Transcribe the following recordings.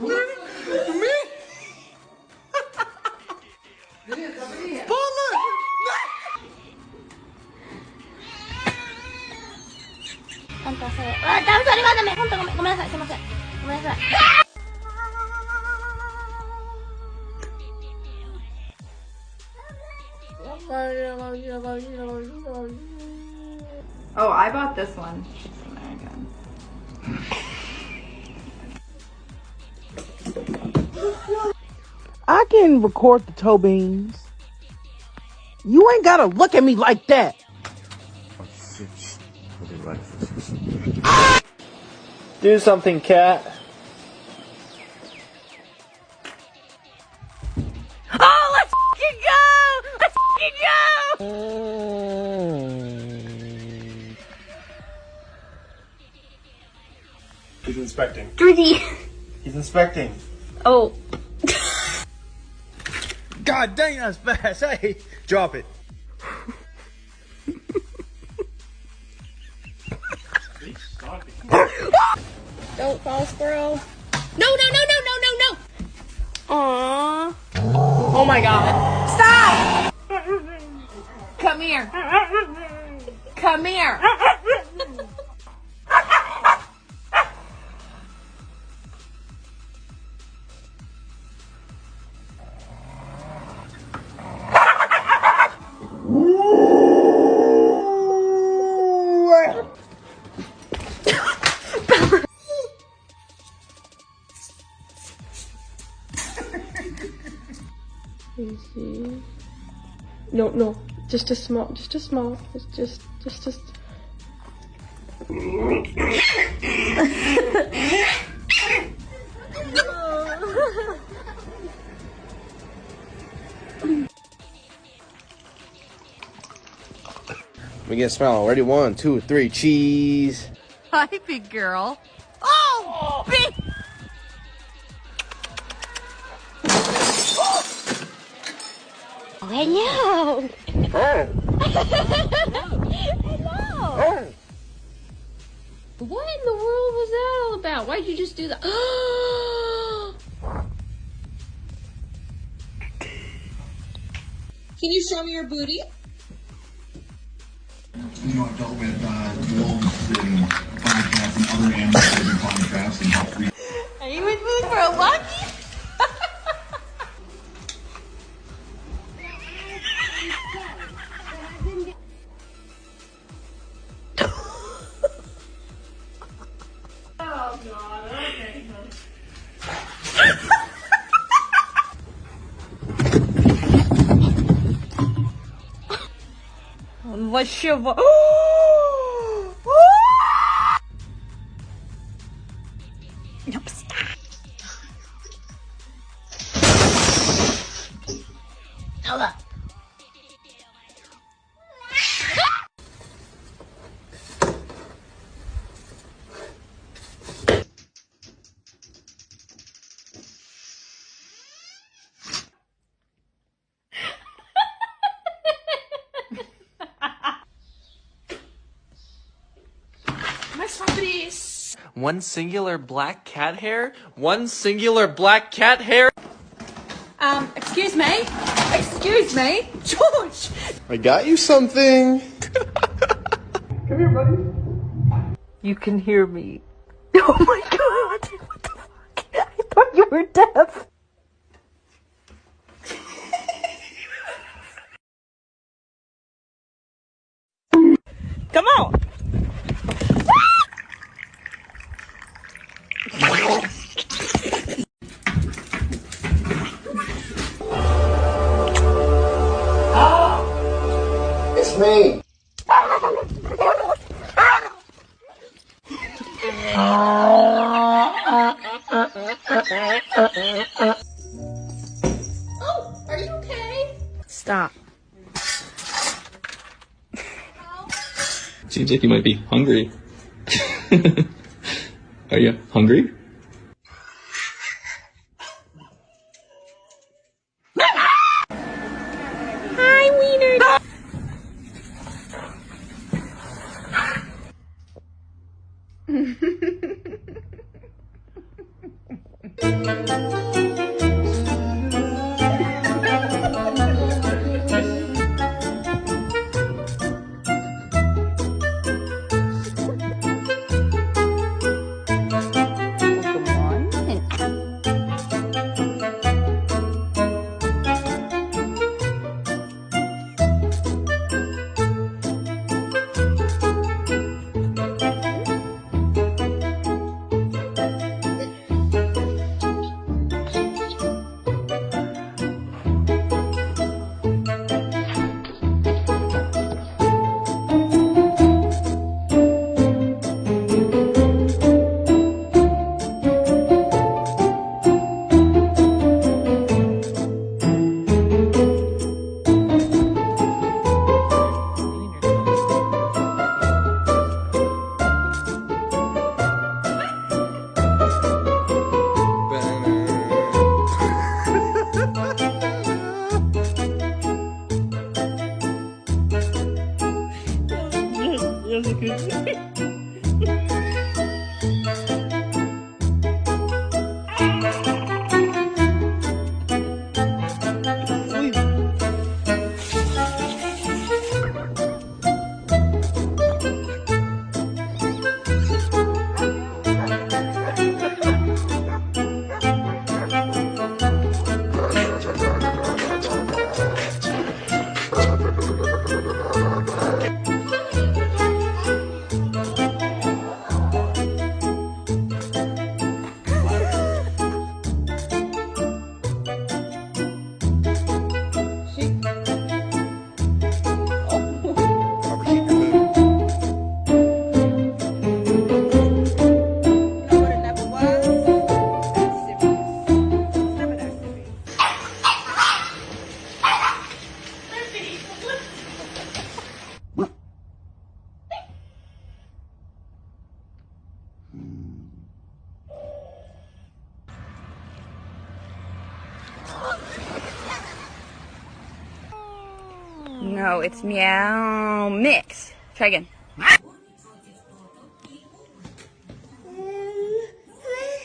本当そう。あ、ダメ、それはダメ。本当ごめんなさい。すいません。ごめんなさい。Oh, I bought this one. I can record the toe beans. You ain't gotta look at me like that. Do something, cat. Oh, let's f***ing go! Let's f***ing go! He's inspecting. 3D. He's inspecting. Oh. God dang, that's fast. Hey, drop it. Don't fall, squirrel. No, no, no, no, no, no, no. Aww. Oh my god. Stop! Come here. Come here. Easy. No, no, just a small, it's just. We get a smile. Ready? 1, 2, 3. Cheese. Hi, big girl. Oh, big. Hello. Hello. What in the world was that all about? Why'd you just do that? Can you show me your booty? You know, I've dealt with wolves and podcasts and other animals in podcasts and helped read. Are you in mood for a walkie? Oh god, okay. What's your vo- Nope, stop. Hold up. One singular black cat hair? One singular black cat hair? Excuse me? Excuse me? George! I got you something. Come here, buddy. You can hear me. Oh my god! What the fuck? I thought you were deaf. Come on! It's me. Oh, are you okay? Stop. Seems like you might be hungry. Are you hungry? Hi, Wiener. No, it's meow mix. Try again.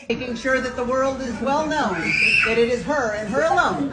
Making sure that the world is well known that it is her and her alone.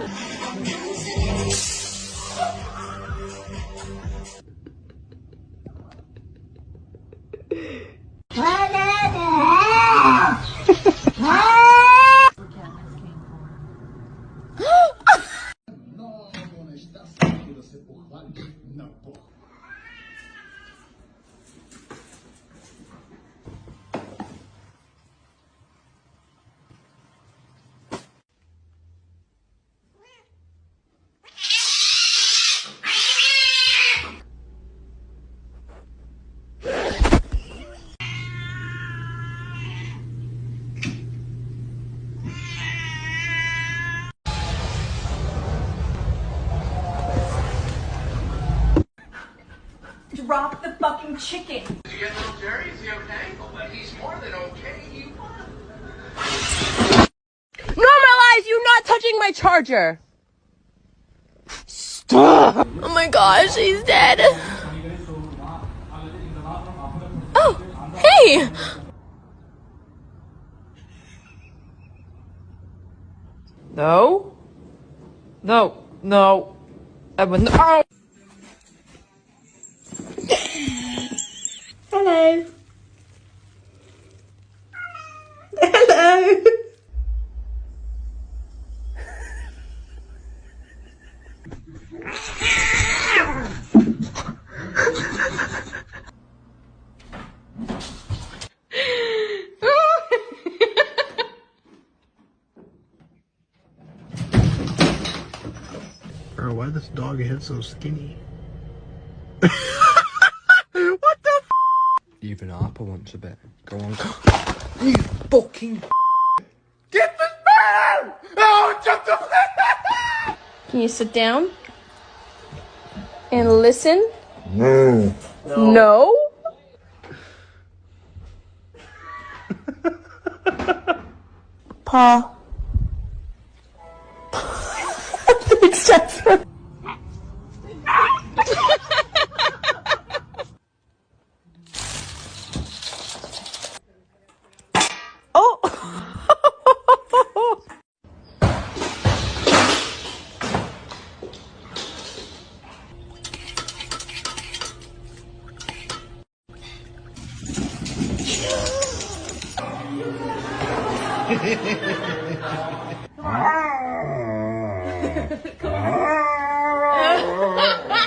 Drop the fucking chicken. Did you get little Jerry? Is he okay? Oh, well, he's more than okay. He won. Normalize you not touching my charger. Stop. Oh my gosh, he's dead. Oh, hey. No. No. No. Edwin, no. Hello. Hello. Bro, why this dog head so skinny? Even Appa wants a bit. Go on, go. You fucking get this man! Oh, just the Can you sit down and listen? No. No? Pa. It's just Oh! Come on.